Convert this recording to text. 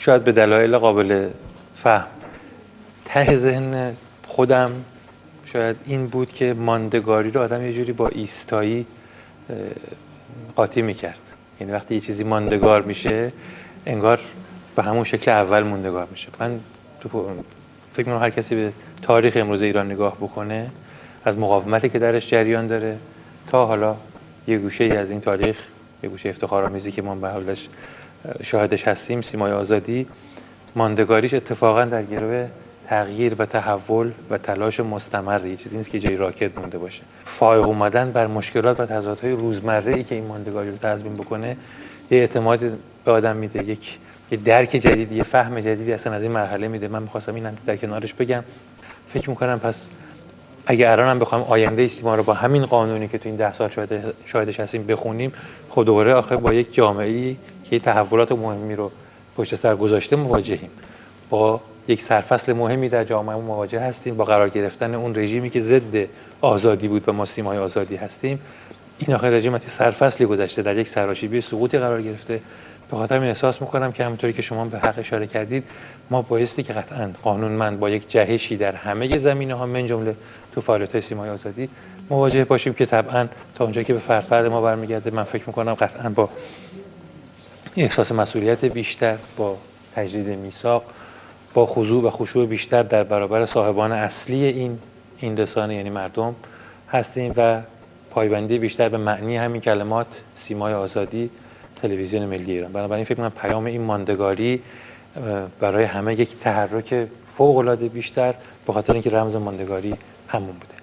شاید به دلایل قابل فهم ته ذهن خودم شاید این بود که ماندگاری رو آدم یه جوری با ایستایی قاطی میکرد. یعنی وقتی یه چیزی ماندگار میشه انگار به همون شکل اول موندگار میشه. من فکر می‌کنم هر کسی به تاریخ امروز ایران نگاه بکنه، از مقاومتی که درش جریان داره تا حالا یه گوشه ای از این تاریخ، یه گوشه افتخارآمیزی که ما به حالش شاهدش هستیم، سیمای آزادی، ماندگاریش اتفاقا در گرو تغییر و تحول و تلاش مستمر، یه چیزی نیست که جای راکت مونده باشه. فائق اومدن بر مشکلات و تضادهای روزمره‌ای که این ماندگاری رو تضمین بکنه، یه اعتماد به آدم میده، یه درک جدیدی، یه فهم جدیدی اصلا از این مرحله میده. من می‌خواستم اینم در کنارش بگم. فکر می‌کنم پس اگه الانم بخوایم آینده سیما رو با همین قانونی که تو این 10 سال شاهدش هستیم بخونیم، خود دوباره آخر با یک جامعه‌ای که تحولات مهمی رو پشت سر گذاشته مواجهیم، با یک سرفصل مهمی در جامعه مواجه هستیم، با قرار گرفتن اون رژیمی که ضد آزادی بود و ما سیمای آزادی هستیم. این آخر رژیم از سرفصلی گذشته، در یک سراشیبی سقوطی قرار گرفته. به خاطر این احساس میکنم که همونطوری که شما به حق اشاره کردید، ما بایستی که قطعاً قانونمند با یک جهشی در همه زمینه‌ها من جمله تو فعالیت سیمای آزادی مواجه باشیم که طبعاً تا اونجایی که به فرد ما برمیگرده، من فکر میکنم قطعاً با احساس مسئولیت بیشتر، با تجدید میثاق، با خضوع و خشوع بیشتر در برابر صاحبان اصلی این رسانه یعنی مردم هستیم و پایبندی بیشتر به معنی همین کلمات سیمای آزادی، تلویزیون ملی ایران. بنابراین فکر کنم پیام این ماندگاری برای همه یک تحرک فوق‌العاده بیشتر، به خاطر اینکه رمز ماندگاری همون بوده.